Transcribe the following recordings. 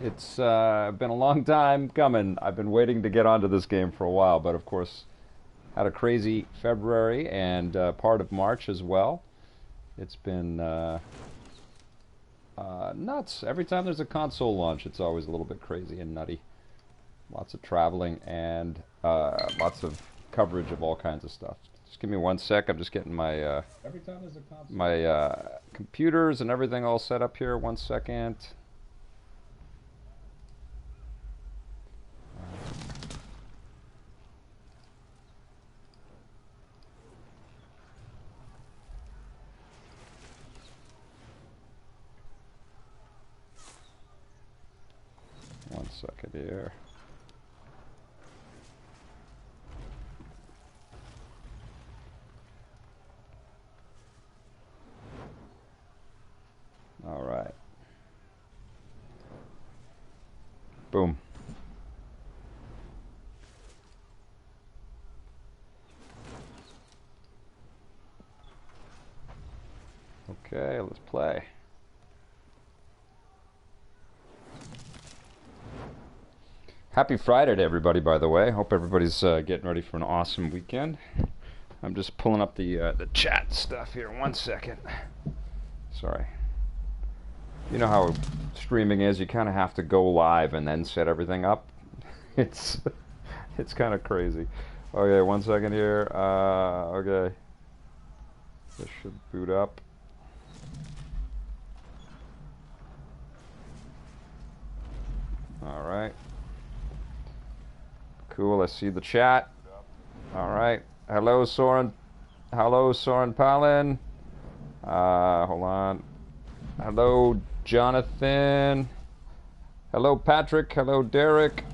It's been a long time coming. I've been waiting to get onto this game for a while, but of course, had a crazy February and part of March as well. It's been nuts. Every time there's a console launch, it's always a little bit crazy and nutty. Lots of traveling and lots of coverage of all kinds of stuff. Just give me one sec. I'm just getting my Every time there's a console. my computers and everything all set up here. One second. One second here. All right. Boom. Okay, let's play. Happy Friday to everybody, by the way. Hope everybody's getting ready for an awesome weekend. I'm just pulling up the chat stuff here. One second. Sorry. You know how streaming is. You kind of have to go live and then set everything up. It's it's kind of crazy. Okay, one second here. Okay. This should boot up. All right. Cool. I see the chat. All right. Hello, Soren. Hello, Soren Palin. Hold on. Hello, Jonathan. Hello, Patrick. Hello, Derek.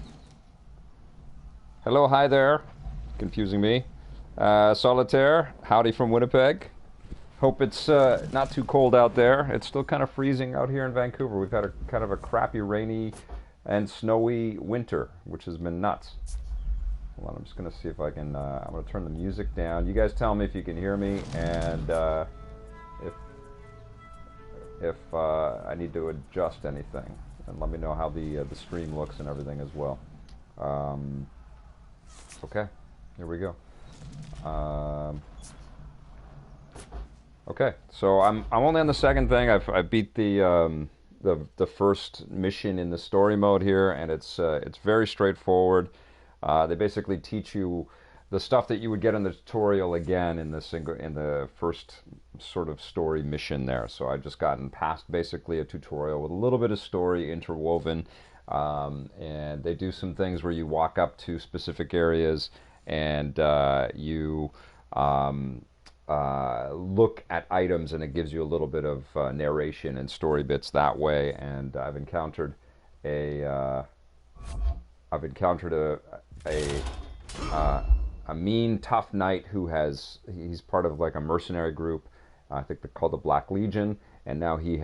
Hello, hi there. Confusing me. Solitaire. Howdy from Winnipeg. Hope it's not too cold out there. It's still kind of freezing out here in Vancouver. We've had a kind of a crappy, rainy, and snowy winter, which has been nuts. Hold on, I'm just going to see if I can, I'm going to turn the music down. You guys tell me if you can hear me, and if I need to adjust anything. And let me know how the stream looks and everything as well. Okay, here we go. Okay, so I'm only on the second thing. I beat the first mission in the story mode here, and it's very straightforward. They basically teach you the stuff that you would get in the tutorial again in the first sort of story mission there. So I've just gotten past basically a tutorial with a little bit of story interwoven, and they do some things where you walk up to specific areas and you look at items, and it gives you a little bit of narration and story bits that way. And I've encountered a mean, tough knight he's part of like a mercenary group. I think they're called the Black Legion, and now he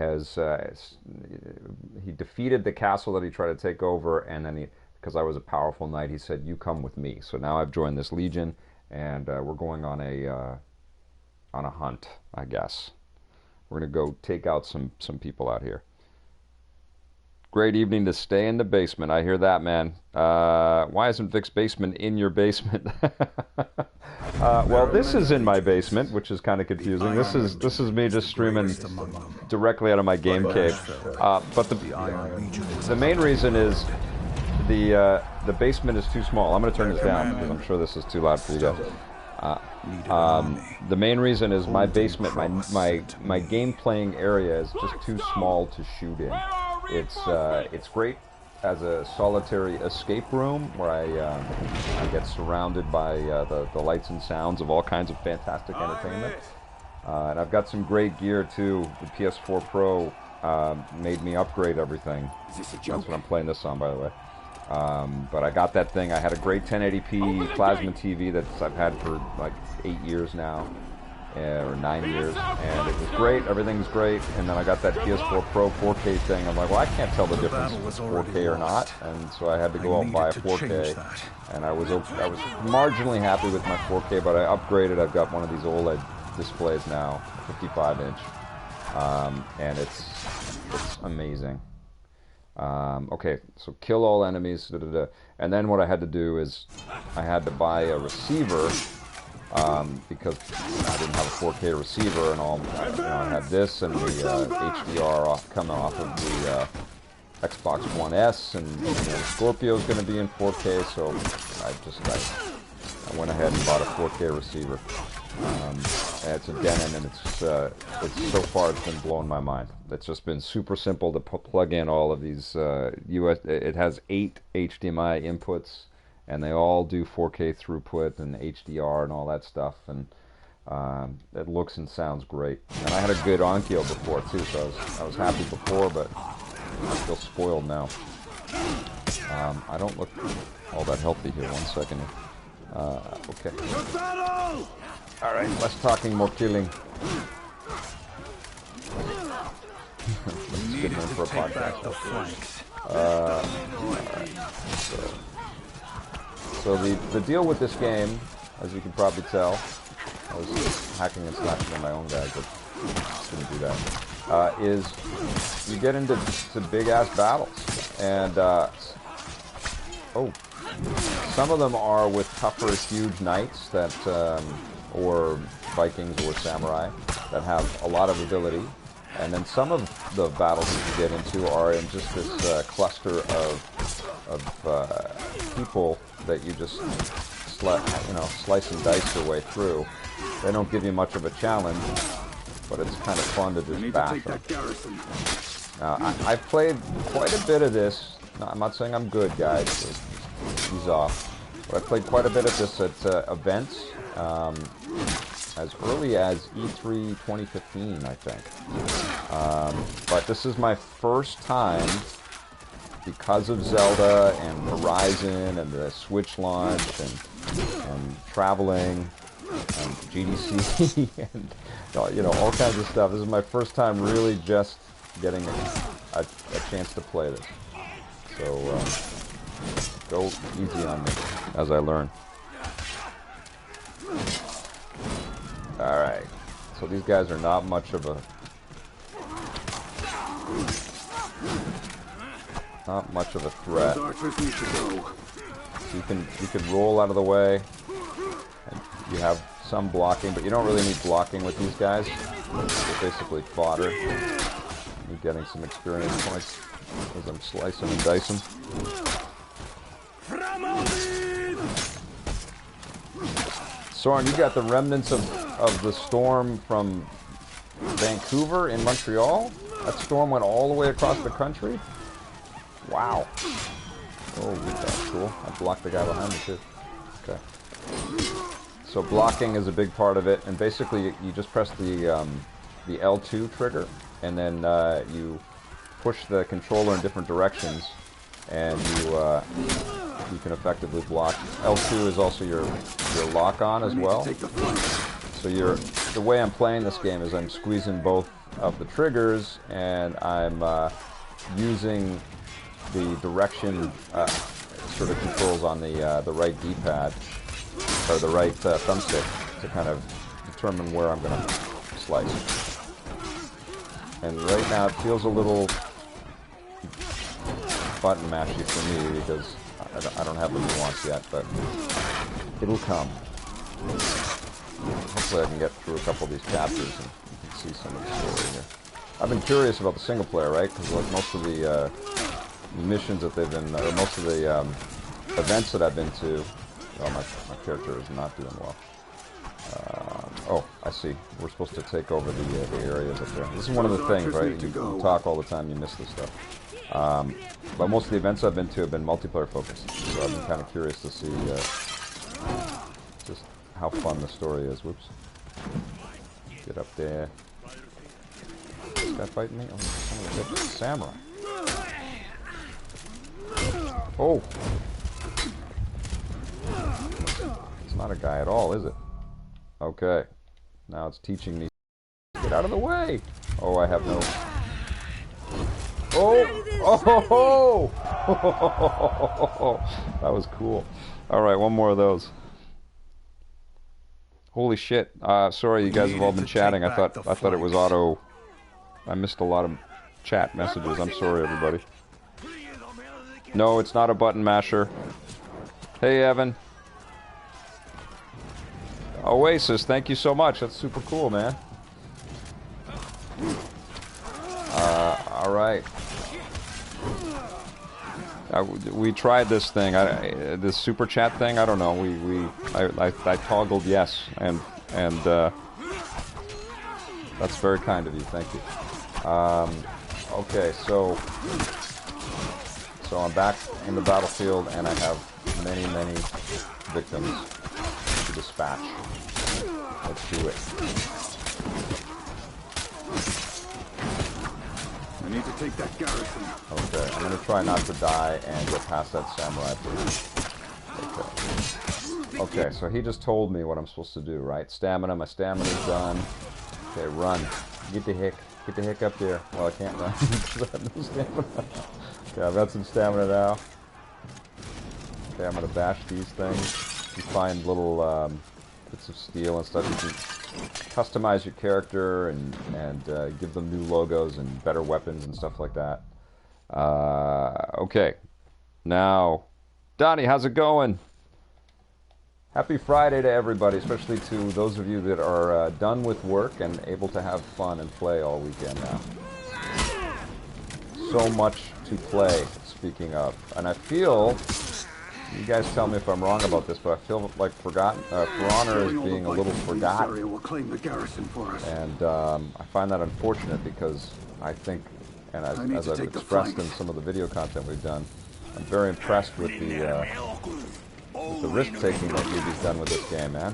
defeated the castle that he tried to take over, and then because I was a powerful knight, he said, "You come with me." So now I've joined this legion, and we're going on a hunt, I guess. We're gonna go take out some people out here. Great evening to stay in the basement. I hear that, man. Why isn't Vic's basement in your basement? Well, this is in my basement, which is kind of confusing. This is me just streaming directly out of my game cave. But the main reason is the basement is too small. I'm going to turn this down because I'm sure this is too loud for you guys. The main reason is my basement, my game playing area is just too small to shoot in. It's great as a solitary escape room where I get surrounded by the lights and sounds of all kinds of fantastic entertainment. And I've got some great gear too. The PS4 Pro made me upgrade everything. That's what I'm playing this on, by the way. But I got that thing. I had a great 1080p plasma TV that I've had for like 8 years now, or 9 years, and it was great. Everything's great. And then I got that PS4 Pro 4K thing. I'm like, well, I can't tell the difference if it's 4K or not, and so I had to go out and buy a 4K. And I was marginally happy with my 4K, but I upgraded. I've got one of these OLED displays now, 55 inch, and it's amazing. Okay, so kill all enemies, and then what I had to do is I had to buy a receiver because I didn't have a 4K receiver and all. I had this and the HDR coming off of the Xbox One S, and Scorpio's going to be in 4K, so I went ahead and bought a 4K receiver. And it's a Denon, and it's so far it's been blowing my mind. It's just been super simple to plug in all of these It has 8 HDMI inputs, and they all do 4K throughput and HDR and all that stuff, and it looks and sounds great. And I had a good Onkyo before too, so I was happy before, but I feel spoiled now. I don't look all that healthy here. 1 second. Okay. Alright, less talking, more killing. That's a good name for a podcast. Alright. So the deal with this game, as you can probably tell, I was hacking and slashing on my own guys, but didn't do that, is you get into big-ass battles. And, some of them are with tougher, huge knights that, or Vikings or samurai that have a lot of ability. And then some of the battles that you get into are in just this cluster of people that you just slice and dice your way through. They don't give you much of a challenge, but it's kind of fun to just bash them. Now, I've played quite a bit of this. No, I'm not saying I'm good, guys. Ease off. But I played quite a bit of this at events as early as E3 2015, I think. But this is my first time, because of Zelda and Horizon and the Switch launch and traveling and GDC and all kinds of stuff. This is my first time really just getting a chance to play this. So go easy on me as I learn. Alright, so these guys are not much of a threat. You can roll out of the way, and you have some blocking, but you don't really need blocking with these guys. They're basically fodder. You're getting some experience points as I'm slicing and dicing. Soren, you got the remnants of the storm from Vancouver in Montreal? That storm went all the way across the country? Wow. Oh, that's cool. I blocked the guy behind me too. Okay. So blocking is a big part of it, and basically you just press the L2 trigger, and then you push the controller in different directions, and you can effectively block. L2 is also your lock on as well. So the way I'm playing this game is I'm squeezing both of the triggers, and I'm using the direction sort of controls on the right D-pad or the right thumbstick to kind of determine where I'm going to slice. And right now it feels a little button mashy for me because I don't have the nuance yet, but it'll come. Hopefully I can get through a couple of these chapters and you can see some of the story here. I've been curious about the single player, right? Because like most of the missions that they've been, or most of the events that I've been to, well, my character is not doing well. Oh, I see. We're supposed to take over the areas up there. This is one of the things, right? You talk all the time, you miss this stuff. But most of the events I've been to have been multiplayer focused, so I've been kind of curious to see just how fun the story is. Whoops. Get up there. Is this guy fighting me? Oh, son of a bitch. Samurai. Oh! It's not a guy at all, is it? Okay. Now it's teaching me. Get out of the way! Oh, I have no... Oh! Oh! Oh! That was cool. Alright, one more of those. Holy shit. Sorry you guys have all been chatting. I thought it was auto... I missed a lot of chat messages. I'm sorry, everybody. No, it's not a button masher. Hey, Evan. Oasis, thank you so much. That's super cool, man. All right. We tried this thing. This super chat thing. I don't know. I toggled yes, and that's very kind of you. Thank you. Okay, so I'm back in the battlefield, and I have many victims to dispatch. Let's do it. I need to take that garrison. Okay, I'm gonna try not to die and get past that samurai police. Okay. Okay, so he just told me what I'm supposed to do, right? Stamina, my stamina's done. Okay, run. Get the hick up there. Well, I can't run because I have no stamina. Okay, I've got some stamina now. Okay, I'm gonna bash these things. You find little bits of steel and stuff. You can customize your character and give them new logos and better weapons and stuff like that. Okay, now, Donnie, how's it going? Happy Friday to everybody, especially to those of you that are done with work and able to have fun and play all weekend now. So much to play, speaking of. And I feel, you guys tell me if I'm wrong about this, but I feel like For Honor is being a little forgotten. And I find that unfortunate because I think, and as I've expressed in some of the video content we've done, I'm very impressed with the risk-taking that Ubi's done with this game, man.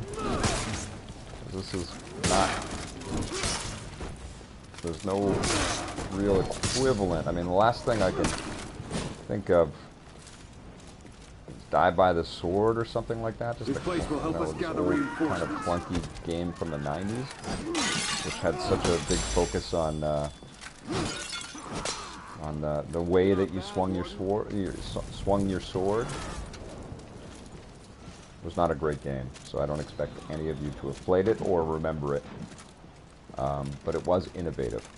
This is not... There's no real equivalent. I mean, the last thing I can think of is Die by the Sword or something like that. Just this old kind of clunky game from the 90s, which had such a big focus on the way that you swung your sword. It was not a great game, so I don't expect any of you to have played it or remember it. But it was innovative.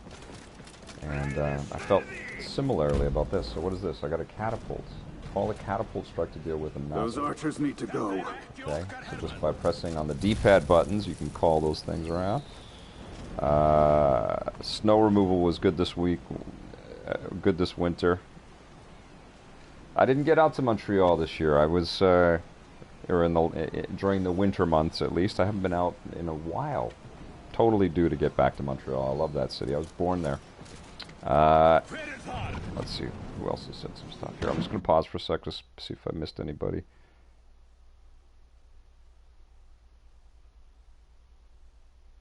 And I felt similarly about this. So what is this? I got a catapult. All the catapult strike to deal with them now. Those archers need to go. Okay, so just by pressing on the D-pad buttons, you can call those things around. Snow removal was good this week. Good this winter. I didn't get out to Montreal this year. I was... or during the winter months at least. I haven't been out in a while. Totally due to get back to Montreal. I love that city. I was born there. Let's see who else has said some stuff here. I'm just going to pause for a sec to see if I missed anybody.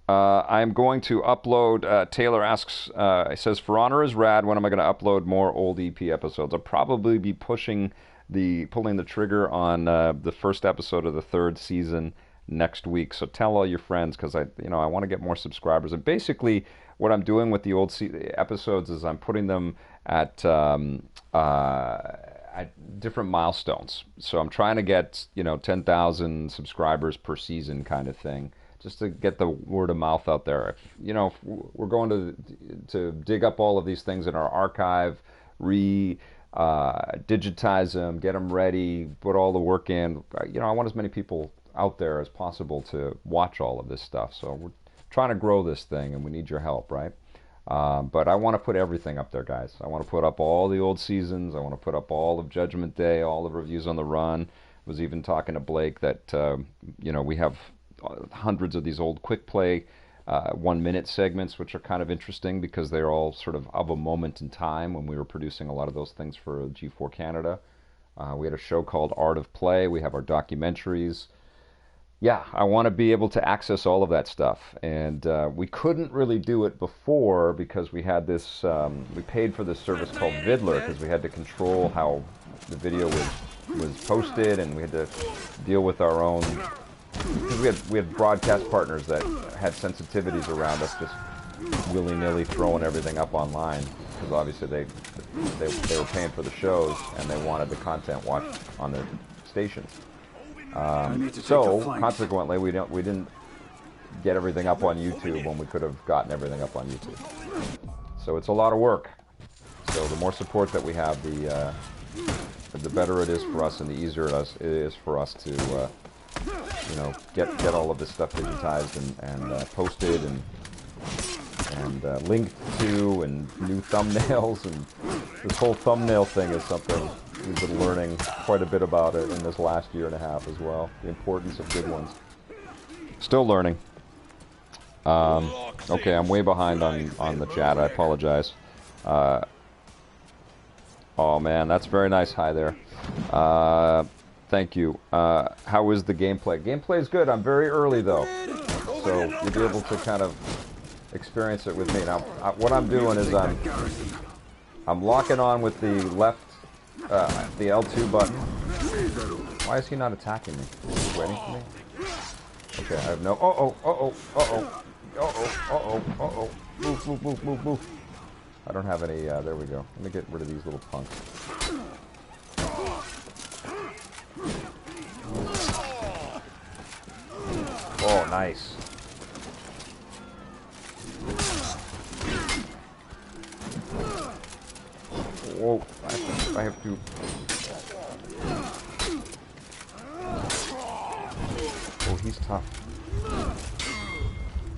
I'm going to upload, Taylor asks, he says, For Honor is rad, when am I going to upload more old EP episodes? I'll probably be pulling the trigger on the first episode of the 3rd season next week. So tell all your friends, because I want to get more subscribers. And basically, what I'm doing with the old episodes is I'm putting them at different milestones. So I'm trying to get 10,000 subscribers per season, kind of thing, just to get the word of mouth out there. If we're going to dig up all of these things in our archive, digitize them, get them ready, put all the work in. I want as many people out there as possible to watch all of this stuff. So we're trying to grow this thing, and we need your help, right? But I want to put everything up there, guys. I want to put up all the old seasons. I want to put up all of Judgment Day, all the reviews on the run. I was even talking to Blake that we have hundreds of these old quick play 1-minute segments, which are kind of interesting because they're all sort of a moment in time when we were producing a lot of those things for G4 Canada. We had a show called Art of Play. We have our documentaries. Yeah, I want to be able to access all of that stuff. And we couldn't really do it before because we had this, we paid for this service called Vidler because we had to control how the video was posted, and we had to deal with our own, because we had broadcast partners that had sensitivities around us just willy-nilly throwing everything up online, because obviously they were paying for the shows and they wanted the content watched on their stations. So consequently, we didn't get everything up on YouTube when we could have gotten everything up on YouTube. So it's a lot of work. So the more support that we have, the the better it is for us, and the easier it is for us to, you know, get all of this stuff digitized and posted and linked to, and new thumbnails, and this whole thumbnail thing is something we've been learning quite a bit about it in this last year and a half as well. The importance of good ones. Still learning. Okay, I'm way behind on the chat. I apologize. Oh man, that's very nice. Hi there. Thank you. How is the gameplay? Gameplay is good. I'm very early though, so you'll be able to kind of experience it with me. Now, what I'm doing is I'm locking on with the left, the L2 button. Why is he not attacking me? Is he waiting for me? Okay, I have no. Move. I don't have any. There we go. Let me get rid of these little punks. Oh, nice. Whoa, I have to. Oh, he's tough.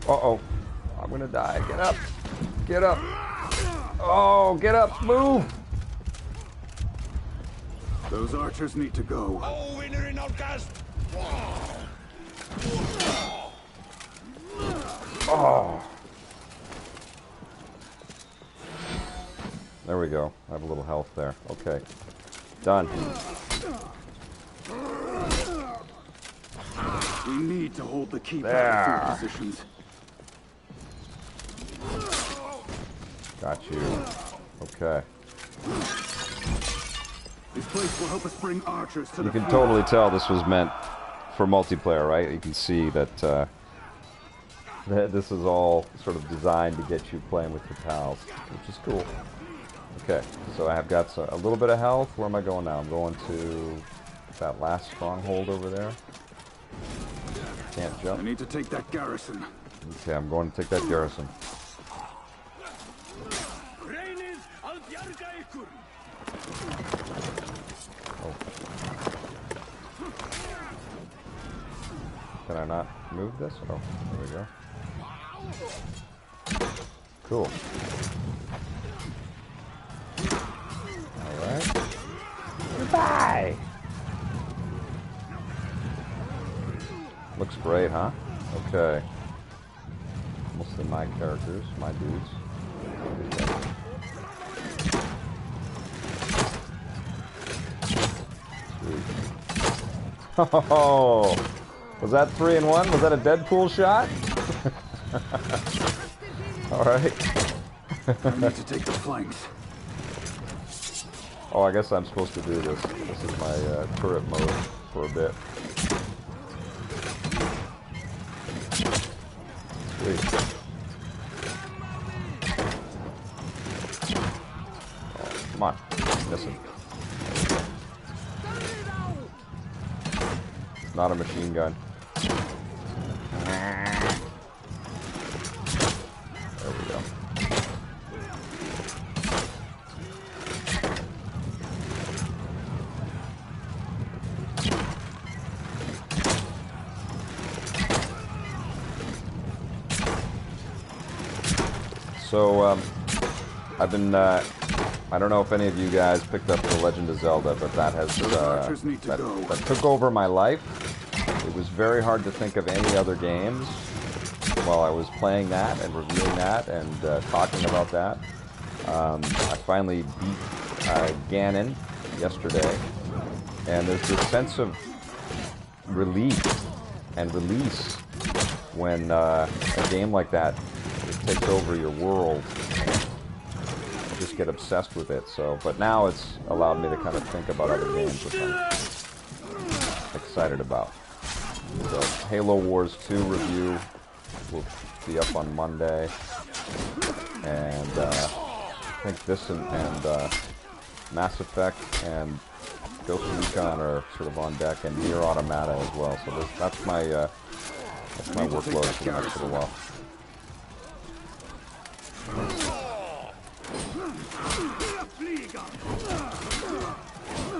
Uh-oh. I'm gonna die. Get up. Get up. Oh, get up. Move. Those archers need to go. Oh. There we go. I have a little health there. Okay. Done. We need to hold the key There. positions. Got you. Okay. This place will help us bring archers to You the can front. totally tell this was meant for multiplayer, right? You can see that, that this is all sort of designed to get you playing with your pals, which is cool. Okay, so I have got a little bit of health. Where am I going now? I'm going to that last stronghold over there. Can't I jump. need to take that garrison. Okay, I'm going to take that garrison. Oh. Can I not move this? Oh, there we go. Cool. Alright. Goodbye! Looks great, huh? Okay. Mostly my characters, my dudes. Oh, was that 3 in 1? Was that a Deadpool shot? All right. I need to take the flanks. Oh, I guess I'm supposed to do this. This is my turret mode for a bit. Sweet. Oh, come on, missing. Not a machine gun. There we go. So, I've been, I don't know if any of you guys picked up The Legend of Zelda, but that has, that took over my life. It was very hard to think of any other games while I was playing that and reviewing that and talking about that. I finally beat Ganon yesterday, and there's this sense of relief and release when a game like that just takes over your world and you just get obsessed with it. So, but now it's allowed me to kind of think about other games which I'm excited about. So, Halo Wars 2 review will be up on Monday, and I think this and Mass Effect and Ghost Recon are sort of on deck, and Nier Automata as well. So that's my workload for the next little while.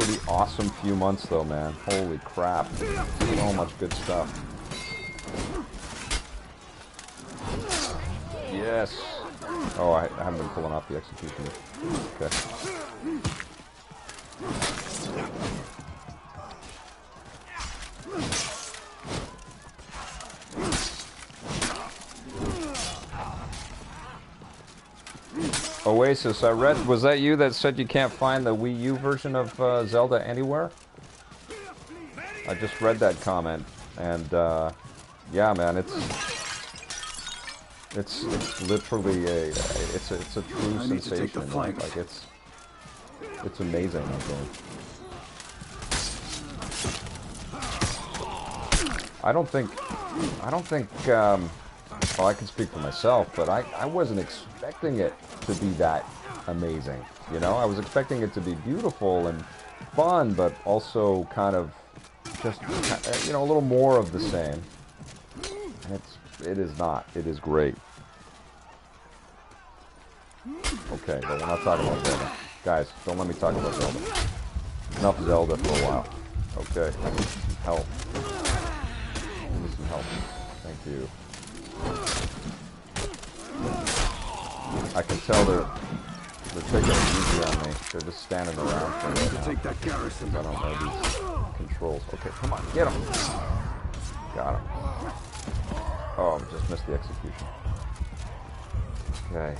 pretty awesome few months, though, man. Holy crap. So much good stuff. Yes. Oh, I haven't been pulling off the execution. Okay. Oasis, I read, was that you that said you can't find the Wii U version of Zelda anywhere? I just read that comment, and yeah, man, it's literally it's a true sensation. Like it's amazing. I think. I don't think. Well, I can speak for myself, but I wasn't expecting it to be that amazing. You know, I was expecting it to be beautiful and fun, but also kind of just, you know, a little more of the same. And it is not. It is great. Okay, but we're not talking about Zelda. Guys, don't let me talk about Zelda. Enough Zelda for a while. Okay, I need some help. I need some help. Thank you. I can tell they're taking it easy on me. They're just standing around for me now. Take that garrison. I don't know these controls. Okay, come on, get him. Got him. Oh, just missed the execution. Okay.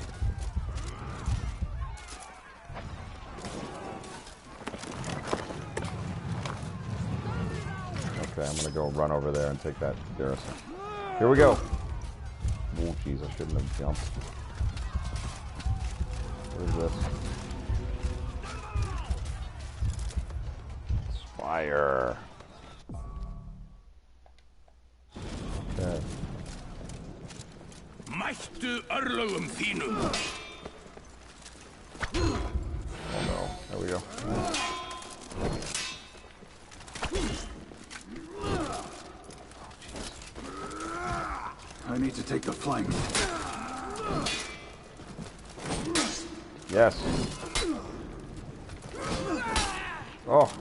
Okay, I'm gonna go run over there and take that garrison. Here we go. Oh, jeez, I shouldn't have jumped. What is this? It's fire. Okay. Mættu örlögum þínum. Oh no, there we go. I need to take the flank. Yes. Oh.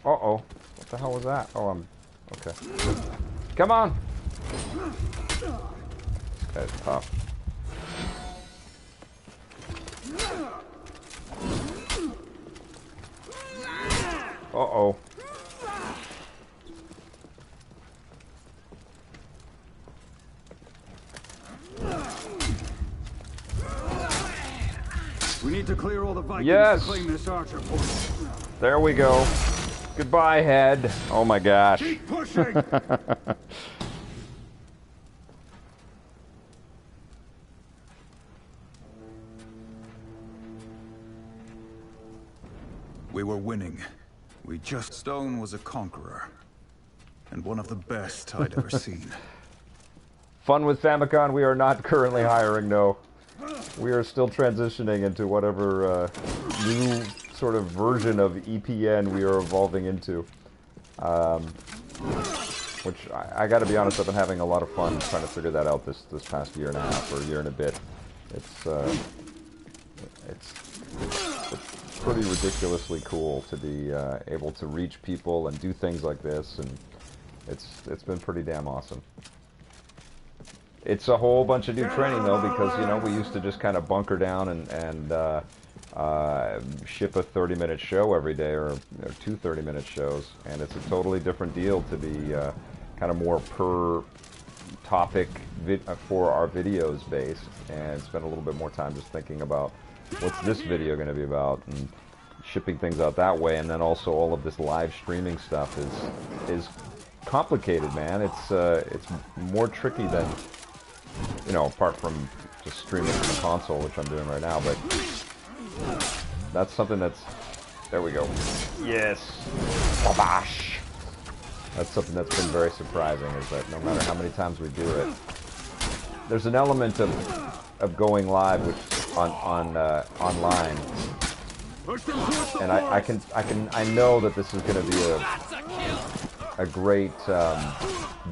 Uh-oh. What the hell was that? Oh, I'm... Okay. Come on! This guy's tough. Uh-oh. We need to clear all the Vikings Yes. to claim this archer point. There we go. Goodbye, head. Oh my gosh. Keep pushing! We were winning. Stone was a conqueror. And one of the best I'd ever seen. Fun with Famicom, we are not currently hiring, no. We are still transitioning into whatever new sort of version of EPN we are evolving into. Which, I gotta be honest, I've been having a lot of fun trying to figure that out this past year and a half, or a year and a bit. It's pretty ridiculously cool to be able to reach people and do things like this, and it's been pretty damn awesome. It's a whole bunch of new training, though, because, you know, we used to just kind of bunker down and ship a 30-minute show every day, or two 30-minute shows, and it's a totally different deal to be kind of more per topic for our videos based, and spend a little bit more time just thinking about what's this video going to be about, and shipping things out that way. And then also all of this live streaming stuff is complicated, man. It's more tricky than, you know, apart from just streaming from the console, which I'm doing right now, but that's something that's, there we go. Yes. Babash. That's something that's been very surprising, is that no matter how many times we do it, there's an element of going live, which online, and I know that this is going to be a great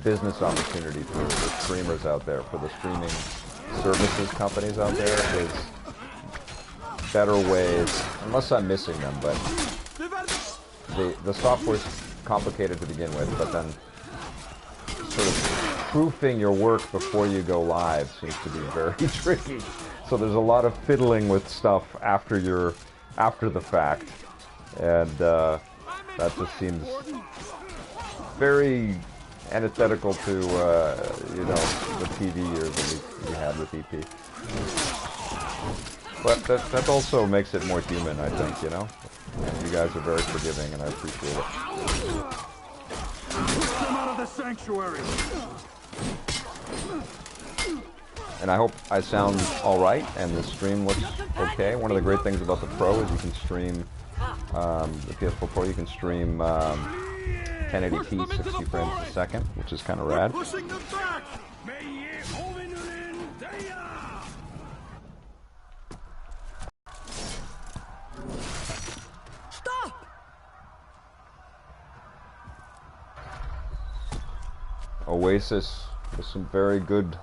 business opportunity for streamers out there, for the streaming services companies out there, is better ways, unless I'm missing them, but the software's complicated to begin with, but then sort of proofing your work before you go live seems to be very tricky. So there's a lot of fiddling with stuff after the fact, and that just seems very antithetical to the TV years that we had with EP. But that also makes it more human, I think, you know? And you guys are very forgiving, and I appreciate it. Come out of the sanctuary. And I hope I sound alright, and the stream looks okay. One of the great things about the Pro is you can stream, the PS4 Pro, you can stream 1080p, 60 frames a second, which is kind of rad. Oasis with some very good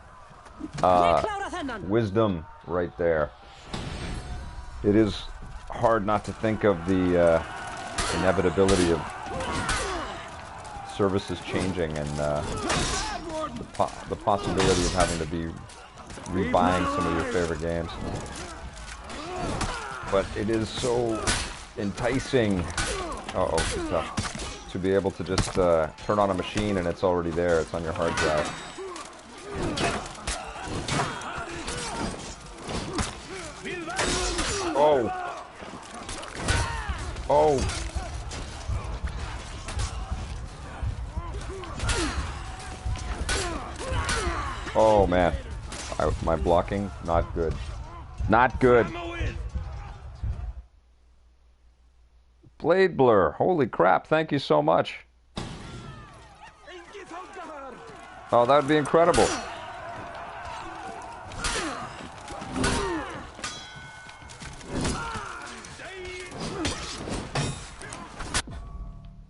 wisdom right there. It is hard not to think of the inevitability of services changing and the possibility of having to be rebuying some of your favorite games. But it is so enticing. Uh-oh, it's tough. To be able to just turn on a machine and it's already there. It's on your hard drive. Oh! Oh! Oh man, my blocking, not good. Not good. Blade Blur, holy crap, thank you so much. Oh, that would be incredible.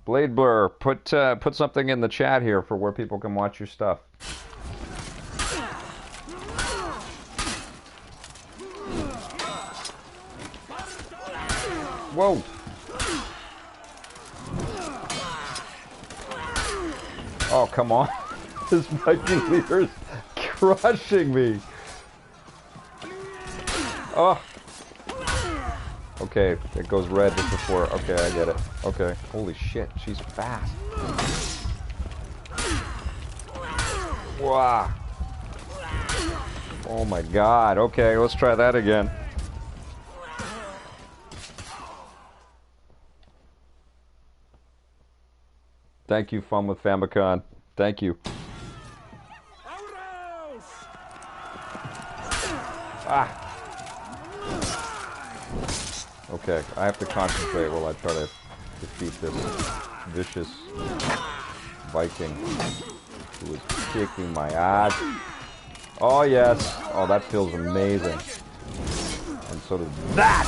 Blade Blur, put something in the chat here for where people can watch your stuff. Whoa. Oh, come on. This Viking leader is crushing me. Oh. Okay, it goes red just before. Okay, I get it. Okay. Holy shit, she's fast. Wow. Oh my god. Okay, let's try that again. Thank you, Fun with Famicom. Thank you. Ah. Okay, I have to concentrate while I try to defeat this vicious Viking who is kicking my ass. Oh yes. Oh, that feels amazing. And so does that.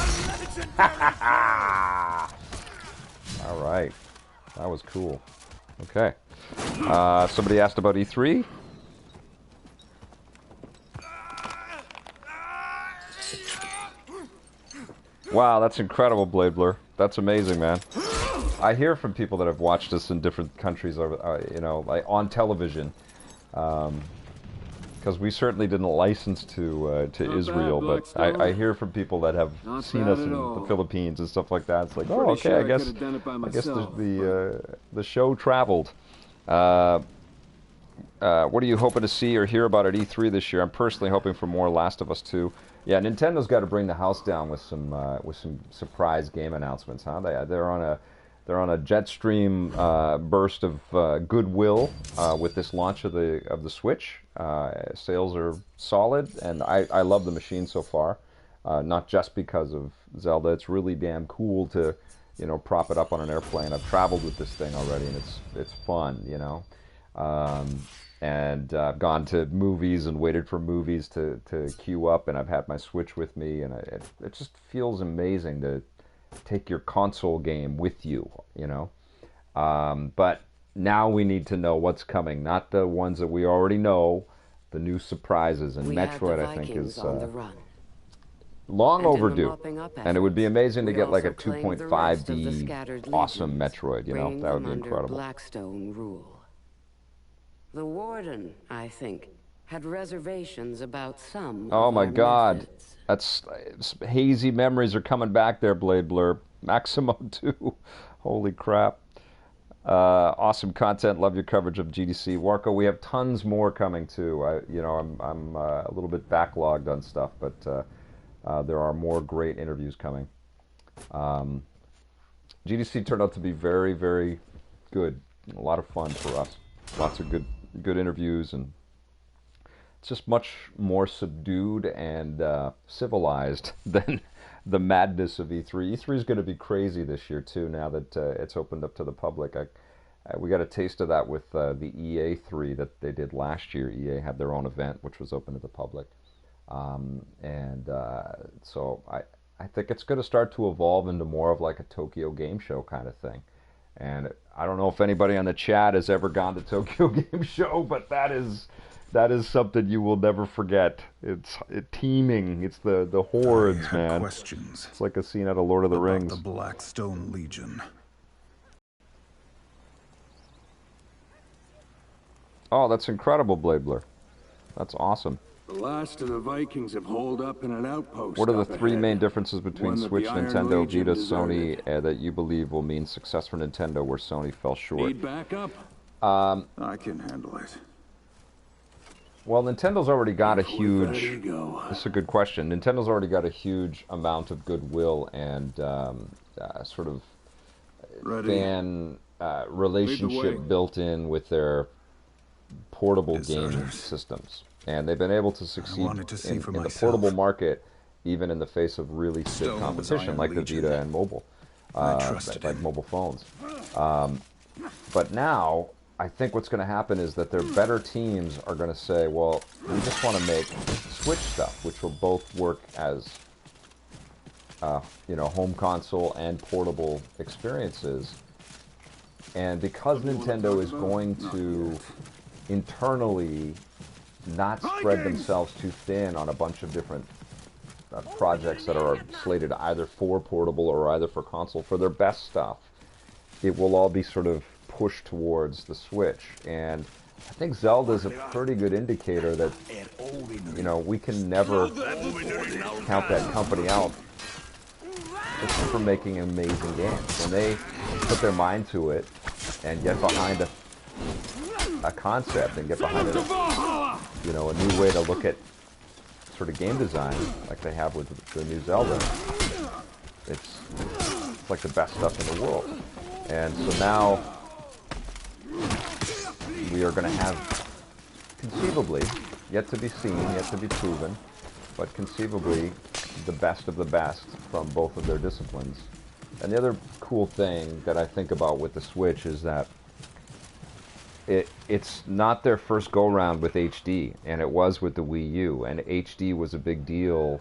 All right. That was cool. Okay. Somebody asked about E3. Wow, that's incredible, Blade Blur. That's amazing, man. I hear from people that have watched this in different countries, you know, like on television. Because we certainly didn't license to Israel, but I hear from people that have seen us in the Philippines and stuff like that. It's like, oh, okay, I guess the show traveled. What are you hoping to see or hear about at E3 this year? I'm personally hoping for more Last of Us 2. Yeah, Nintendo's got to bring the house down with some surprise game announcements, huh? They're on a jet stream burst of goodwill with this launch of the Switch. Sales are solid, and I love the machine so far. Not just because of Zelda. It's really damn cool to, you know, prop it up on an airplane. I've traveled with this thing already, and it's fun, you know. And I've gone to movies and waited for movies to queue up, and I've had my Switch with me, and it just feels amazing to take your console game with you, you know. But now we need to know what's coming, not the ones that we already know, the new surprises. And We had the Metroid, I think, Vikings is on the run. long And in the overdue. mopping up And it would be efforts, amazing to we get like a also claimed the rest of the 2.5D scattered awesome legions, Metroid, you know? bringing That would them be under incredible. Blackstone rule. The Warden, I think, had reservations about some Oh of my our god. methods. That's hazy memories are coming back there, Blade Blurb. Maximo 2. Holy crap. Awesome content. Love your coverage of GDC. Warco, we have tons more coming too. I'm a little bit backlogged on stuff, but there are more great interviews coming. GDC turned out to be very, very good. A lot of fun for us. Lots of good interviews, and it's just much more subdued and civilized than the madness of E3. E3 is going to be crazy this year too. Now that it's opened up to the public, we got a taste of that with the EA3 that they did last year. EA had their own event, which was open to the public, so I think it's going to start to evolve into more of like a Tokyo Game Show kind of thing. And I don't know if anybody on the chat has ever gone to Tokyo Game Show, but that is something you will never forget. It's teeming. It's the hordes, I had man. questions It's like a scene out of Lord of the about Rings. the Blackstone Legion. Oh, that's incredible, Blabler. That's awesome. The last of the Vikings have holed up in an outpost. What are the up three ahead. main differences between One that Switch, the Iron Nintendo, Legion Vita, Sony deserted. that you believe will mean success for Nintendo where Sony fell short? Need backup? I can handle it. Well, Nintendo's already got a Ready to huge... go. This is a good question. Nintendo's already got a huge amount of goodwill and sort of Ready. fan relationship way. built in with their portable game Deserters. systems. And they've been able to succeed wanted to see in for the myself. portable market, even in the face of really stiff Stone was competition Iron like Legion. the Vita and mobile, I trusted like him. mobile phones. But now, I think what's going to happen is that their better teams are going to say, well, we just want to make Switch stuff, which will both work as home console and portable experiences. And because Nintendo is going to internally not spread themselves too thin on a bunch of different projects that are slated either for portable or either for console, for their best stuff, it will all be sort of pushed towards the Switch. And I think Zelda is a pretty good indicator that, we can never count that company out just for making amazing games. When they put their mind to it and get behind a concept and get behind a new way to look at sort of game design, like they have with the new Zelda, it's like the best stuff in the world. And so now we are going to have, conceivably, yet to be seen, yet to be proven, but conceivably the best of the best from both of their disciplines. And the other cool thing that I think about with the Switch is that it's not their first go-round with HD, and it was with the Wii U, and HD was a big deal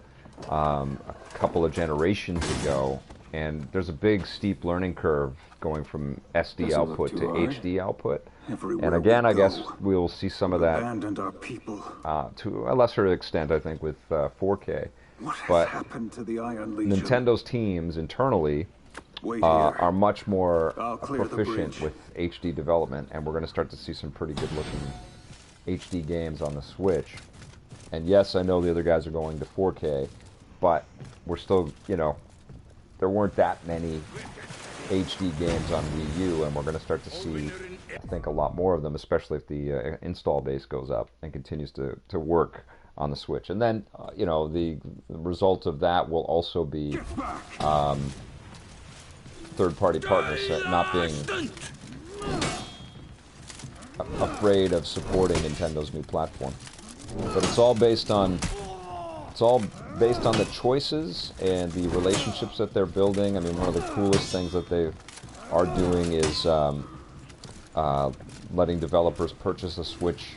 a couple of generations ago, and there's a big steep learning curve going from SD Doesn't look output too to hard. HD output. Everywhere And again, we I guess go, we'll see some of that Abandoned our people. to a lesser extent, I think, with 4K. What has But happened to the Iron Legion? Nintendo's teams internally Wait here. are much more I'll clear the proficient bridge. with HD development, and we're going to start to see some pretty good-looking HD games on the Switch. And yes, I know the other guys are going to 4K, but we're still, there weren't that many HD games on Wii U, and we're going to start to see, I think, a lot more of them, especially if the install base goes up and continues to work on the Switch. And then, the result of that will also be third-party partners not being afraid of supporting Nintendo's new platform. But it's all based on the choices and the relationships that they're building. I mean, one of the coolest things that they are doing is letting developers purchase a Switch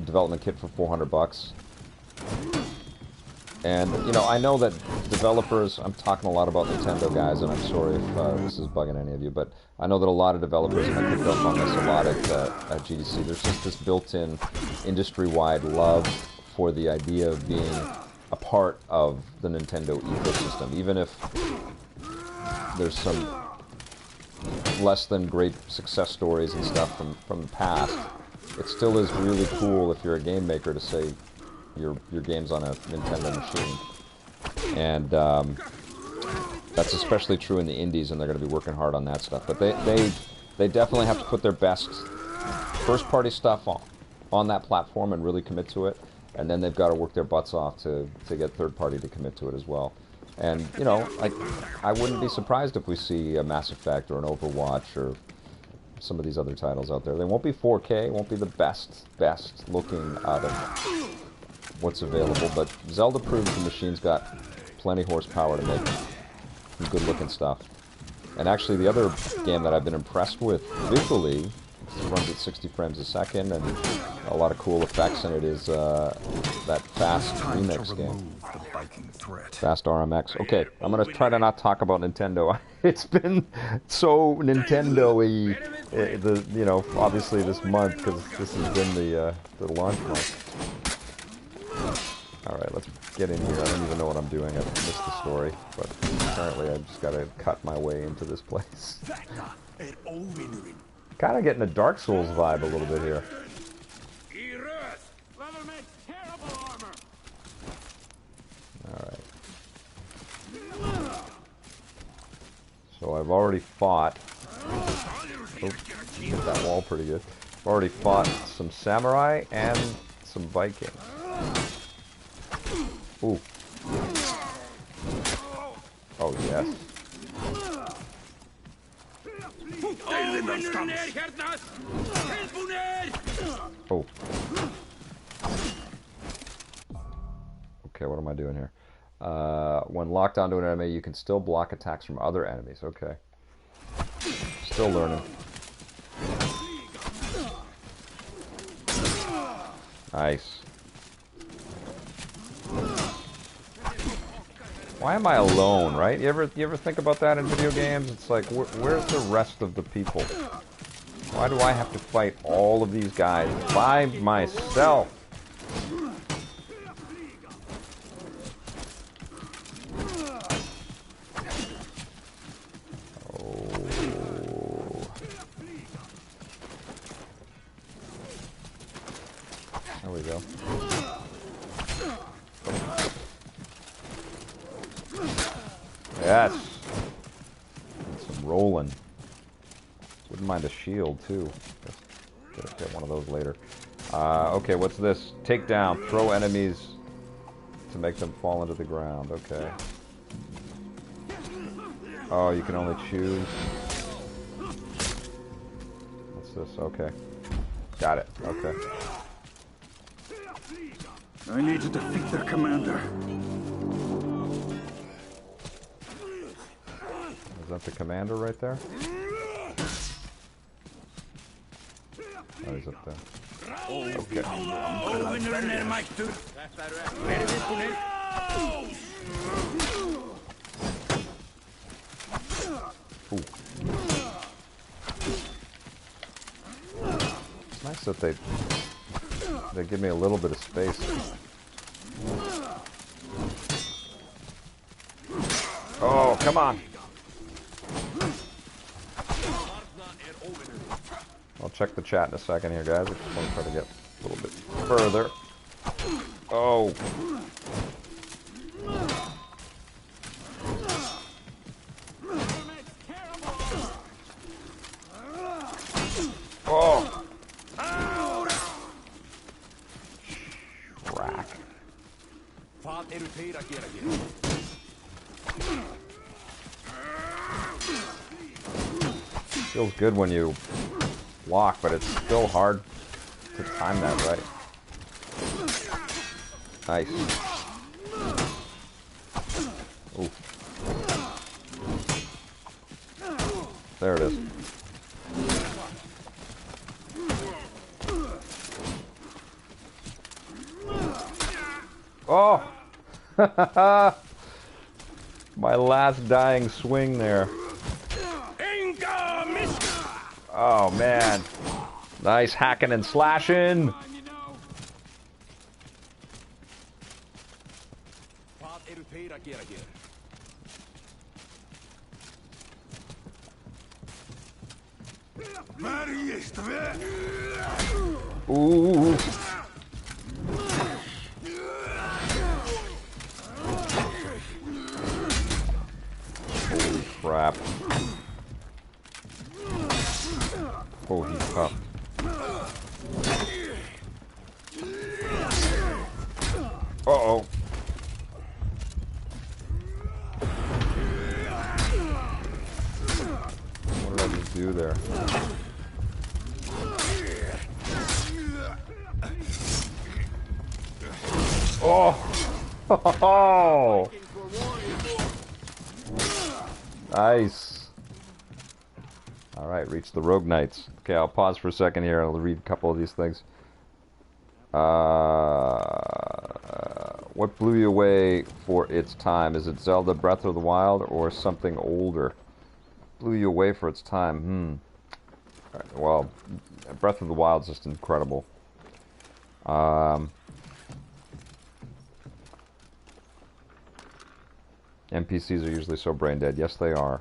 development kit for $400. And, you know, I know that developers, I'm talking a lot about Nintendo guys, and I'm sorry if this is bugging any of you, but I know that a lot of developers, and I picked up on this a lot at GDC, there's just this built-in industry-wide love for the idea of being a part of the Nintendo ecosystem, even if there's some less than great success stories and stuff from the past. It still is really cool if you're a game maker to say your game's on a Nintendo machine. And that's especially true in the indies, and they're going to be working hard on that stuff. But they definitely have to put their best first-party stuff on that platform and really commit to it. And then they've got to work their butts off to get third-party to commit to it as well. And, you know, like, I wouldn't be surprised if we see a Mass Effect or an Overwatch or some of these other titles out there. They won't be 4K, won't be the best looking out of what's available, but Zelda proves the machine's got plenty horsepower to make some good looking stuff. And actually the other game that I've been impressed with visually, it runs at 60 frames a second and a lot of cool effects, and it is that Fast Remix game. Fast RMX. Okay, I'm going to try to not talk about Nintendo. It's been so Nintendo-y, you know, obviously this month, because this has been the launch month. Alright, let's get in here. I don't even know what I'm doing. I missed the story, but apparently I've just got to cut my way into this place. Kind of getting a Dark Souls vibe a little bit here. Alright. So I've already fought... Oh, hit that wall pretty good. I've already fought some samurai and some Vikings. Ooh. Oh, yes. Oh. Okay, what am I doing here? When locked onto an enemy, you can still block attacks from other enemies. Okay. Still learning. Nice. Why am I alone, right? You ever think about that in video games? It's like, where's the rest of the people? Why do I have to fight all of these guys by myself? Oh. There we go. Yes. And some rolling. Wouldn't mind a shield too. Just get one of those later. Okay, what's this? Take down. Throw enemies to make them fall into the ground. Okay. Oh, you can only choose. What's this? Okay. Got it. Okay. I need to defeat their commander. Is that the commander right there? Oh, he's up there. Okay. Ooh. It's nice that they give me a little bit of space. Oh, come on. I'll check the chat in a second here, guys. I just want to try to get a little bit further. Oh. Oh. Rack. Feels good when you block, but it's still hard to time that right. Nice. Ooh. There it is. Oh! My last dying swing there. Oh, man. Nice hacking and slashing. Ooh. Holy crap. Oh, he's tough. Uh-oh. What did I just do there? Oh! Nice. Alright, reach the Rogue Knights. Okay, I'll pause for a second here. I'll read a couple of these things. What blew you away for its time? Is it Zelda Breath of the Wild or something older? Blew you away for its time? Right, well, Breath of the Wild is just incredible. NPCs are usually so brain dead. Yes, they are.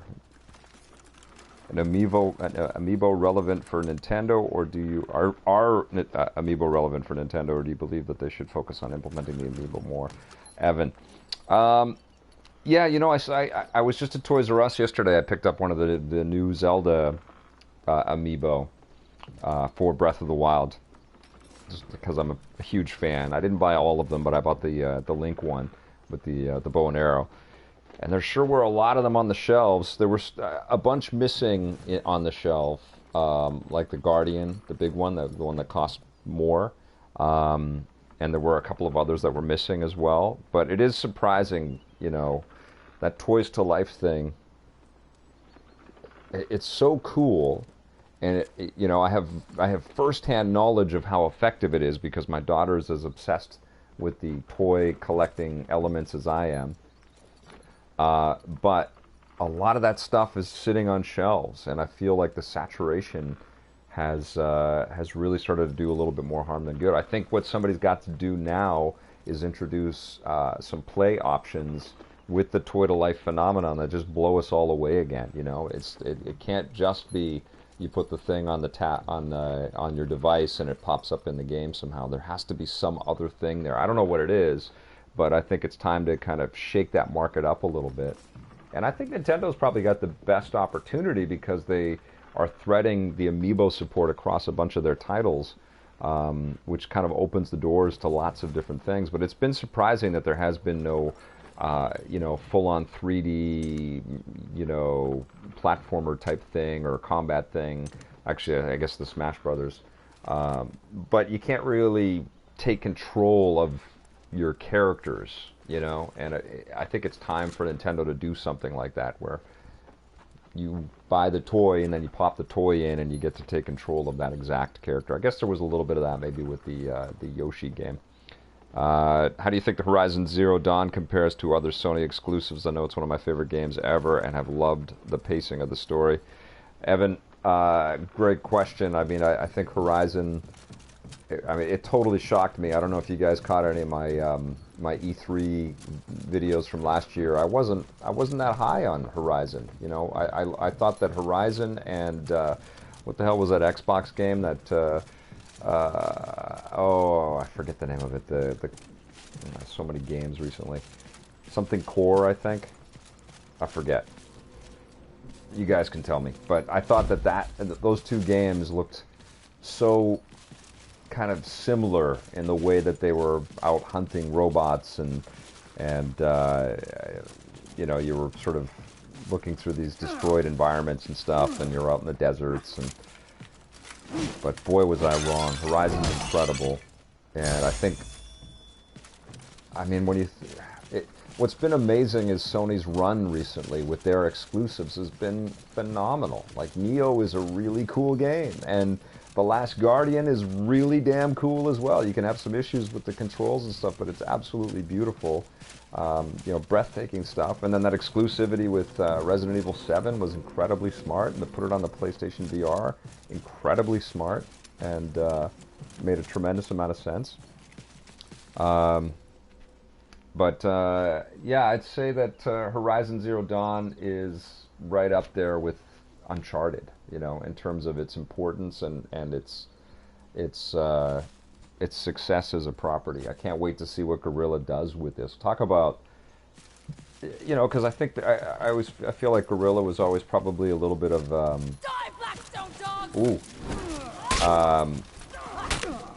An Amiibo relevant for Nintendo, or are Amiibo relevant for Nintendo, or do you believe that they should focus on implementing the Amiibo more? Evan. Yeah, you know, I was just at Toys R Us yesterday. I picked up one of the new Zelda Amiibo for Breath of the Wild, just because I'm a huge fan. I didn't buy all of them, but I bought the Link one with the bow and arrow. And there sure were a lot of them on the shelves. There were a bunch missing on the shelf, like the Guardian, the big one, the one that cost more. And there were a couple of others that were missing as well. But it is surprising, you know, that Toys to Life thing. It's so cool. And, you know, I have firsthand knowledge of how effective it is because my daughter is as obsessed with the toy collecting elements as I am. But a lot of that stuff is sitting on shelves, and I feel like the saturation has really started to do a little bit more harm than good. I think what somebody's got to do now is introduce some play options with the toy to life phenomenon that just blow us all away again. You know, it can't just be you put the thing on the on your device and it pops up in the game somehow. There has to be some other thing there. I don't know what it is. But I think it's time to kind of shake that market up a little bit. And I think Nintendo's probably got the best opportunity because they are threading the Amiibo support across a bunch of their titles, which kind of opens the doors to lots of different things. But it's been surprising that there has been no, you know, full-on 3D, you know, platformer type thing or combat thing. Actually, I guess the Smash Brothers. But you can't really take control of your characters, you know, and I think it's time for Nintendo to do something like that, where you buy the toy and then you pop the toy in and you get to take control of that exact character. I guess there was a little bit of that maybe with the Yoshi game. How do you think the Horizon Zero Dawn compares to other Sony exclusives? I know it's one of my favorite games ever and have loved the pacing of the story. Evan, great question. I mean, I think Horizon, I mean, it totally shocked me. I don't know if you guys caught any of my my E3 videos from last year. I wasn't that high on Horizon. You know, I thought that Horizon and what the hell was that Xbox game that oh, I forget the name of it. The so many games recently. Something Core, I think. I forget. You guys can tell me. But I thought that those two games looked so kind of similar in the way that they were out hunting robots and you know, you were sort of looking through these destroyed environments and stuff, and you're out in the deserts. But boy, was I wrong. Horizon's incredible, and I think, I mean, what's been amazing is Sony's run recently with their exclusives has been phenomenal. Like, Neo is a really cool game, The Last Guardian is really damn cool as well. You can have some issues with the controls and stuff, but it's absolutely beautiful. You know, breathtaking stuff. And then that exclusivity with Resident Evil 7 was incredibly smart. And to put it on the PlayStation VR, incredibly smart, and made a tremendous amount of sense. Yeah, I'd say that Horizon Zero Dawn is right up there with Uncharted, you know, in terms of its importance and its success as a property. I can't wait to see what Guerrilla does with this. Talk about, you know, because I think that I feel like Guerrilla was always probably a little bit of Die, Blackstone dog!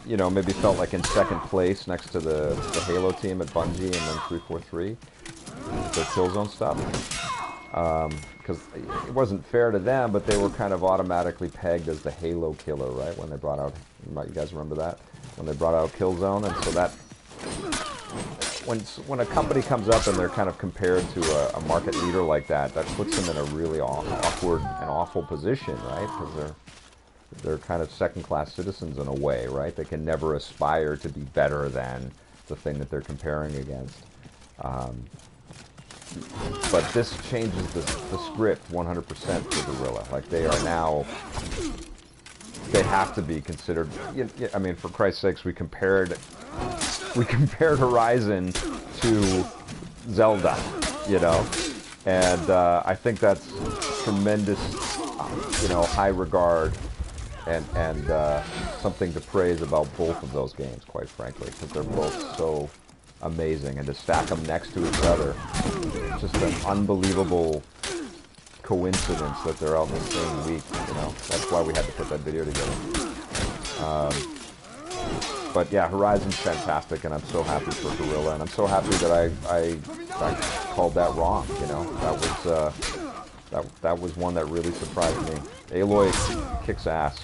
you know, maybe felt like in second place next to the Halo team at Bungie and then 343, the Killzone stuff. Because it wasn't fair to them, but they were kind of automatically pegged as the Halo killer, right? When they brought out, you guys remember that? When they brought out Killzone, and so that, when a company comes up and they're kind of compared to a market leader like that, that puts them in a really awkward and awful position, right? Because they're kind of second-class citizens in a way, right? They can never aspire to be better than the thing that they're comparing against. But this changes the script 100% for Guerrilla. Like, they are now, they have to be considered. I mean, for Christ's sakes, we compared Horizon to Zelda, you know, and I think that's tremendous, you know, high regard and something to praise about both of those games, quite frankly, because they're both so amazing, and to stack them next to each other, just an unbelievable coincidence that they're out in the same week, you know. That's why we had to put that video together. But yeah, Horizon's fantastic, and I'm so happy for Guerrilla, and I'm so happy that I called that wrong, you know. That was one that really surprised me. Aloy kicks ass,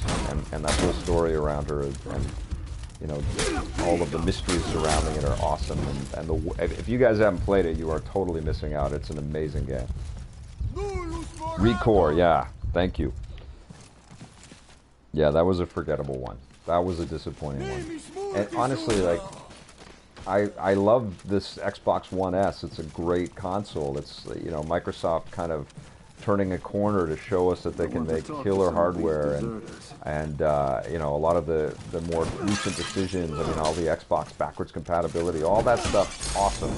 and that whole story around her, and you know, all of the mysteries surrounding it are awesome. And if you guys haven't played it, you are totally missing out. It's an amazing game. Recore, yeah, thank you. Yeah, that was a forgettable one. That was a disappointing one. And honestly, like, I love this Xbox One S. It's a great console. It's, you know, Microsoft kind of turning a corner to show us that they can make killer hardware, and you know, a lot of the more recent decisions. I mean, all the Xbox backwards compatibility, all that stuff, awesome.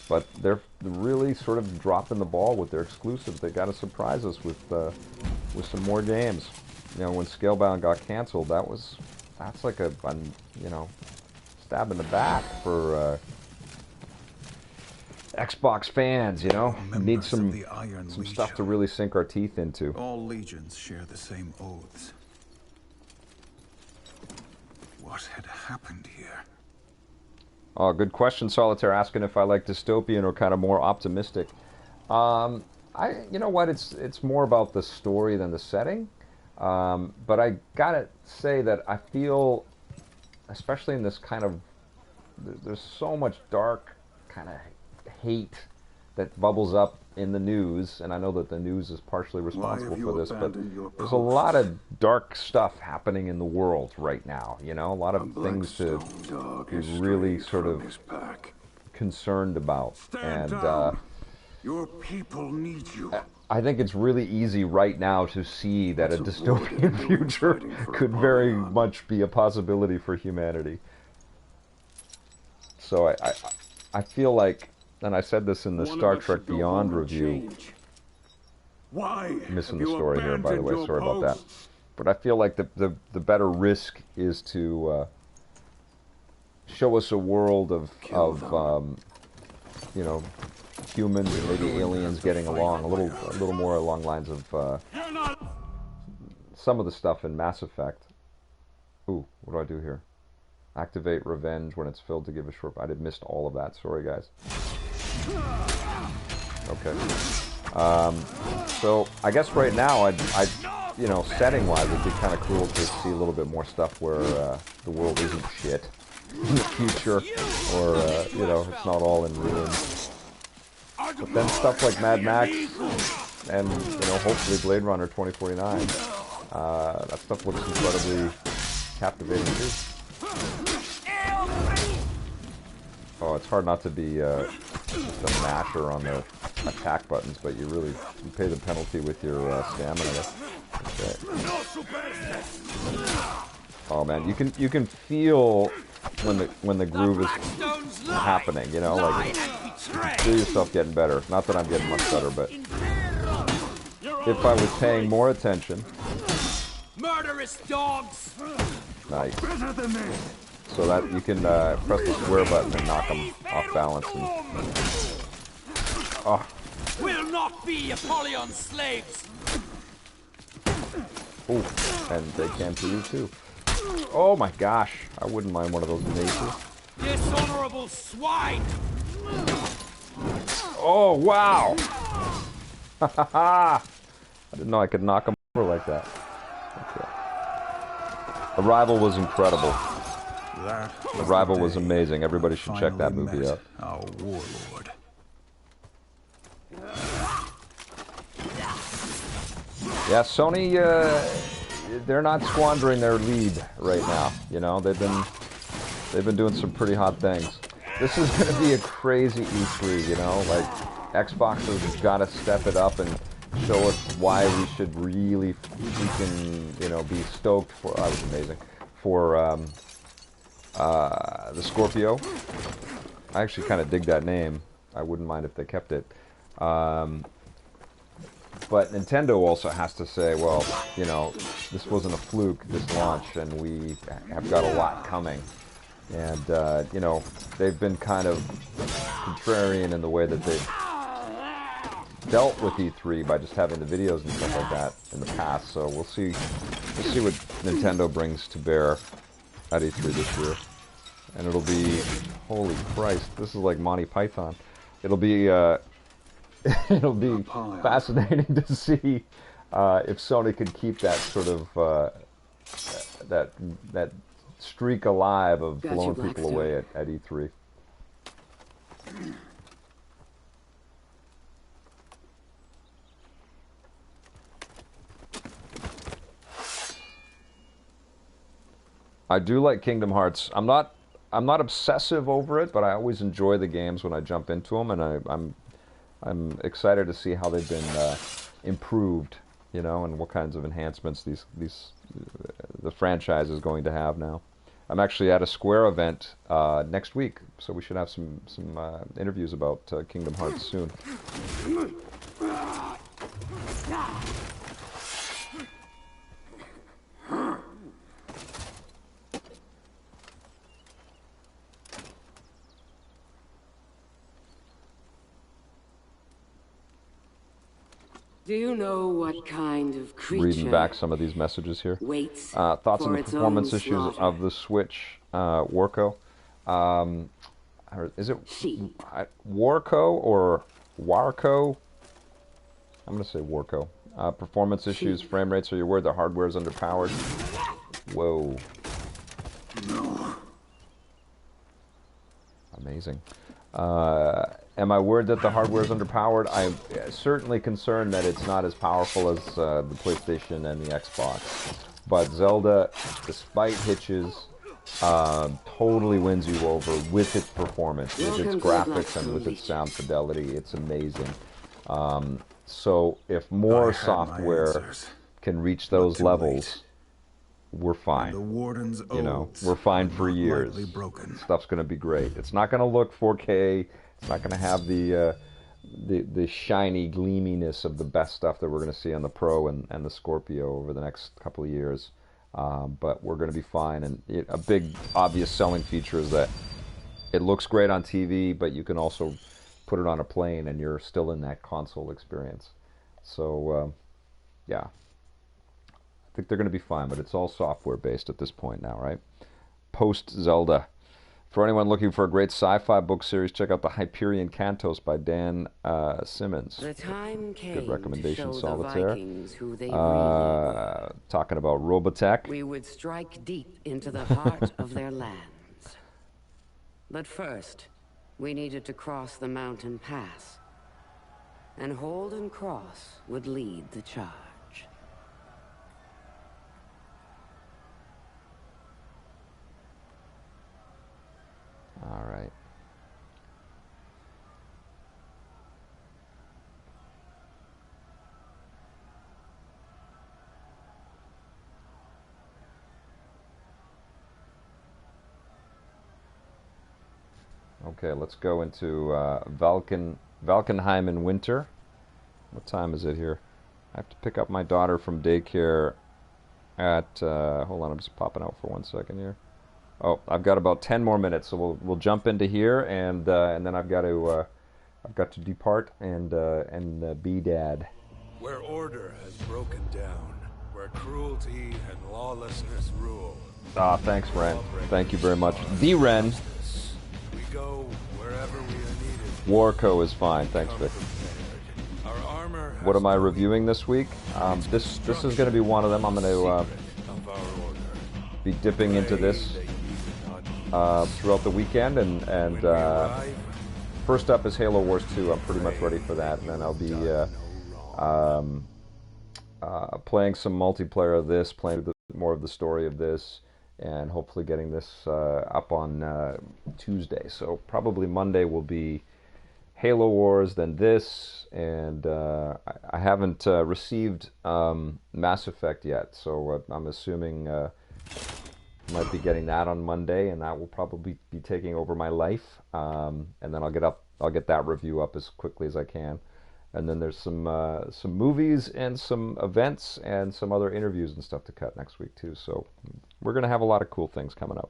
But they're really sort of dropping the ball with their exclusives. They got to surprise us with some more games. You know, when Scalebound got canceled, that's like a you know, stab in the back for Xbox fans, you know. Need some stuff to really sink our teeth into. All legions share the same oaths. What had happened here? Oh, good question, Solitaire, asking if I like dystopian or kind of more optimistic. You know what? It's more about the story than the setting. But I gotta say that I feel, especially in this kind of, there's so much dark kind of hate that bubbles up in the news, and I know that the news is partially responsible for this, but there's a lot of dark stuff happening in the world right now, you know, a lot of things to be really sort of concerned about. And your people need you. I think it's really easy right now to see that a dystopian future could very much be a possibility for humanity. So I feel like, and I said this in the Star Trek Beyond review. Why? Missing the story here, by the way. Sorry about that. But I feel like the better risk is to show us a world of you know, humans and maybe aliens getting along a little more along lines of some of the stuff in Mass Effect. Ooh, what do I do here? Activate revenge when it's filled to give a short. I did missed all of that. Sorry, guys. Okay. So I guess right now, I you know, setting-wise, it'd be kind of cool to see a little bit more stuff where the world isn't shit in the future, or you know, it's not all in ruins. But then stuff like Mad Max and, you know, hopefully Blade Runner 2049, that stuff looks incredibly captivating too. Oh, it's hard not to be just a masher on the attack buttons, but you pay the penalty with your stamina. Okay. Oh man, you can feel when the groove is happening, you know, like you feel yourself getting better. Not that I'm getting much better, but if I was paying more attention. Murderous dogs. Nice. So that you can press the square button and knock them off balance. And, oh. Will not be Apollyon's slaves. Oh, and they can to you too. Oh my gosh, I wouldn't mind one of those maces. Dishonorable swine. Oh wow! I didn't know I could knock them over like that. Okay. Arrival was incredible. Arrival was amazing. Everybody should check that movie out. Our warlord. Yeah, Sony, they're not squandering their lead right now. You know, they've been doing some pretty hot things. This is going to be a crazy E3. You know, like Xbox has got to step it up and show us why we should really freaking, you know, be stoked for. That was amazing for the Scorpio. I actually kind of dig that name. I wouldn't mind if they kept it. But Nintendo also has to say, well, you know, this wasn't a fluke, this launch, and we have got a lot coming. And, you know, they've been kind of contrarian in the way that they've dealt with E3 by just having the videos and stuff like that in the past. So we'll see what Nintendo brings to bear at E3 this year. And it'll be, holy Christ, this is like Monty Python. It'll be it'll be fascinating to see if Sony could keep that sort of that streak alive of blowing people away at E3. I do like Kingdom Hearts. I'm not obsessive over it, but I always enjoy the games when I jump into them, and I'm excited to see how they've been improved, you know, and what kinds of enhancements the franchise is going to have now. I'm actually at a Square event next week, so we should have some interviews about Kingdom Hearts soon. Do you know what kind of creature Reading back some of these messages here. waits Thoughts on for the its performance own issues slaughter? of the Switch Warco? Is it Warco or Warco? I'm going to say Warco. Performance issues, frame rates. Are you worried the hardware is underpowered? Whoa. Amazing. Am I worried that the hardware is underpowered? I'm certainly concerned that it's not as powerful as the PlayStation and the Xbox. But Zelda, despite hitches, totally wins you over with its performance, with its graphics, and with its sound fidelity. It's amazing. So if more software can reach those levels, we're fine. The Warden's you know, we're fine for years. Stuff's going to be great. It's not going to look 4K. It's not going to have the shiny gleaminess of the best stuff that we're going to see on the Pro and the Scorpio over the next couple of years. But we're going to be fine. And a big, obvious selling feature is that it looks great on TV, but you can also put it on a plane and you're still in that console experience. So, yeah. I think they're going to be fine, but it's all software based at this point now, right? Post Zelda. For anyone looking for a great sci-fi book series, check out the Hyperion Cantos by Dan Simmons. The time came Good recommendation, to show Solitaire. the Vikings who they really were. Talking about Robotech. We would strike deep into the heart of their lands. But first, we needed to cross the mountain pass. And Holden Cross would lead the charge. Okay, let's go into Valkenheim in winter. What time is it here? I have to pick up my daughter from daycare at, hold on, I'm just popping out for 1 second here. Oh, I've got about 10 more minutes, so we'll jump into here, and then I've got to depart and be dad. Where order has broken down, where cruelty and lawlessness rule. Ah, thanks, Ren. Thank you very much. The Ren. We go wherever we are needed. Warco is fine. Thanks, Vic. Our armor. What am I reviewing this week? This is going to be one of them. I'm going to be dipping into this throughout the weekend, and first up is Halo Wars 2. I'm pretty much ready for that, and then I'll be playing some multiplayer of this, playing more of the story of this, and hopefully getting this up on Tuesday. So probably Monday will be Halo Wars, then this, and I haven't received Mass Effect yet, so I'm assuming might be getting that on Monday, and that will probably be taking over my life. And then I'll get that review up as quickly as I can. And then there's some movies and some events and some other interviews and stuff to cut next week too. So we're gonna have a lot of cool things coming up.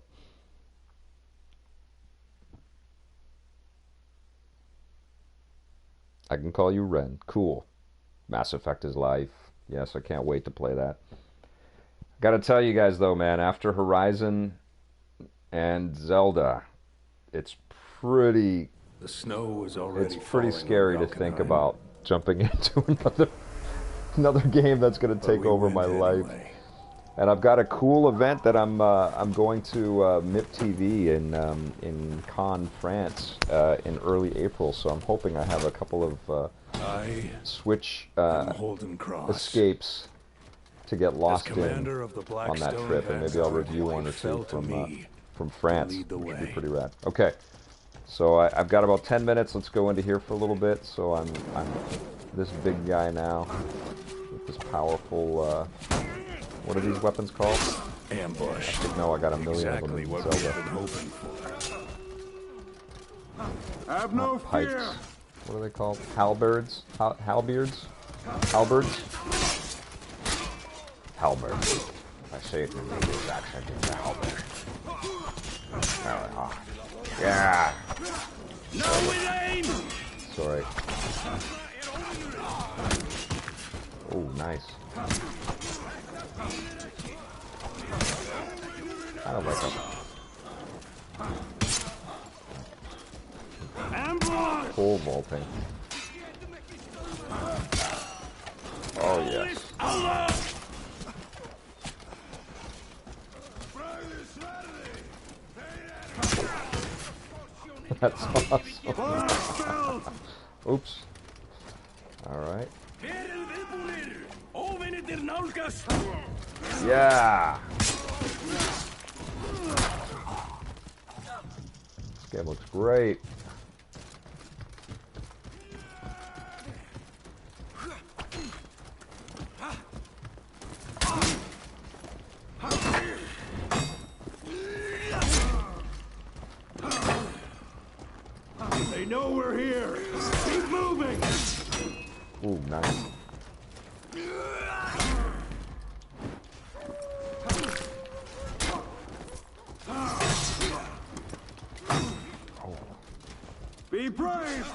I can call you Ren. Cool. Mass Effect is life. Yes, I can't wait to play that. Gotta tell you guys though, man, after Horizon and Zelda, it's pretty The snow is already. it's pretty scary to think about jumping into another game that's going to take over my life. And I've got a cool event that I'm going to MIP TV in Cannes, France, in early April. So I'm hoping I have a couple of Switch escapes to get lost in on that trip, and maybe I'll review one or two from France, which would be pretty rad. Okay. So I've got about 10 minutes. Let's go into here for a little bit. So I'm this big guy now with this powerful. What are these weapons called? Ambush. I should know. I got a million Exactly of them in what we've Zelda. been hoping for. Have no Pikes. fear. What are they called? Halberds? Halberds? Halberds? Halberd. I say it in an English accent. It's a halberd. Yeah. Sorry. Oh, nice. I don't like them. Pole vaulting. Oh, yes. That's awesome. Oops. Alright. Yeah! This game looks great. They know we're here. Keep moving. Ooh, nice. Be brave.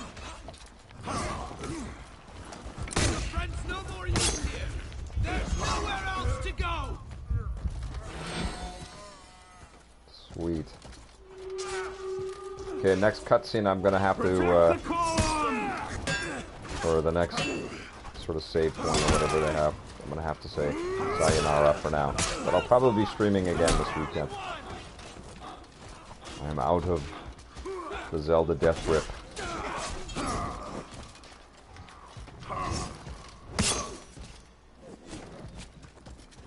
Friends, no more use here. There's nowhere else to go. Sweet. Okay, next cutscene I'm gonna have to, or the next sort of save point or whatever they have, I'm gonna have to say sayonara for now. But I'll probably be streaming again this weekend. I'm out of the Zelda death grip.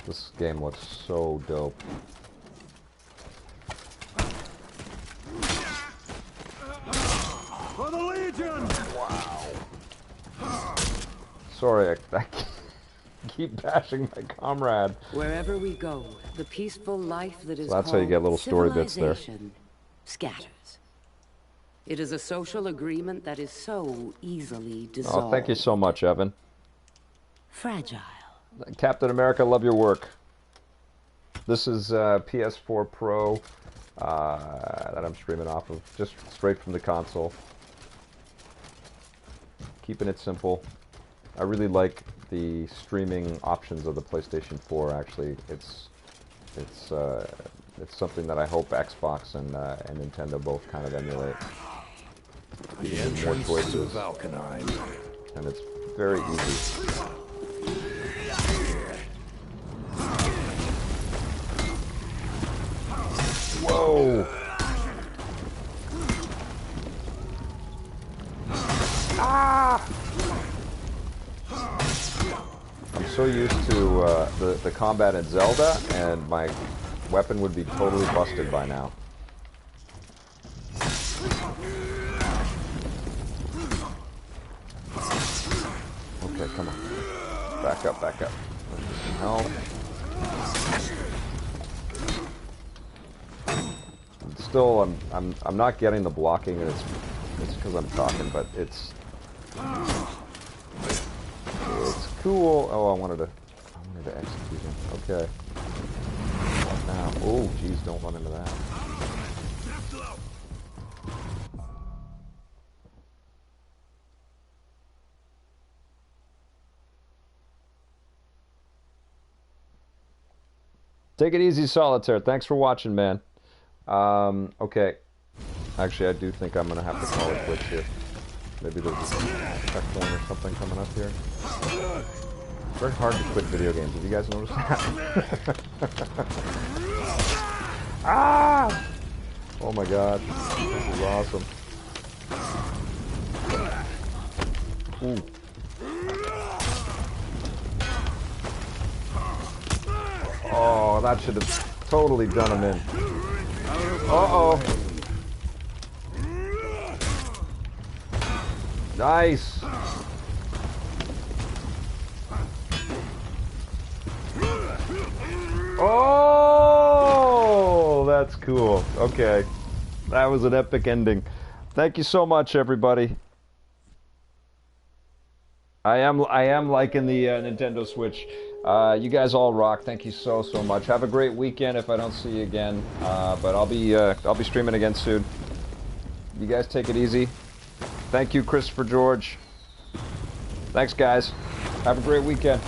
This game looks so dope. For the Legion. Sorry, I keep bashing my comrade. Wherever we go, the peaceful life that is So that's how you get little story bits there. civilization scatters. It is a social agreement that is so easily dissolved. Oh, thank you so much, Evan. Fragile. Captain America, love your work. This is PS4 Pro that I'm streaming off of, just straight from the console. Keeping it simple. I really like the streaming options of the PlayStation 4. Actually, it's something that I hope Xbox and Nintendo both kind of emulate. The entrance to Valkenheim. And it's very easy. Whoa! Ah! I'm so used to the combat in Zelda, and my weapon would be totally busted by now. Okay, come on. Back up, back up. No. Still, I'm not getting the blocking, and it's because I'm talking, but it's cool. Oh, I wanted to execute him. Okay. Now, oh, geez, don't run into that. Take it easy, Solitaire. Thanks for watching, man. Okay. Actually, I do think I'm gonna have to call it quits here. Maybe there's a checkpoint or something coming up here. It's very hard to quit video games. Have you guys noticed that? Ah! Oh my god. This is awesome. Ooh. Oh, that should have totally done him in. Uh-oh. Nice. Oh, that's cool. Okay. That was an epic ending. Thank you so much, everybody. I am liking the Nintendo Switch. You guys all rock. Thank you so much. Have a great weekend if I don't see you again. But I'll be streaming again soon. You guys take it easy. Thank you, Christopher George. Thanks, guys. Have a great weekend.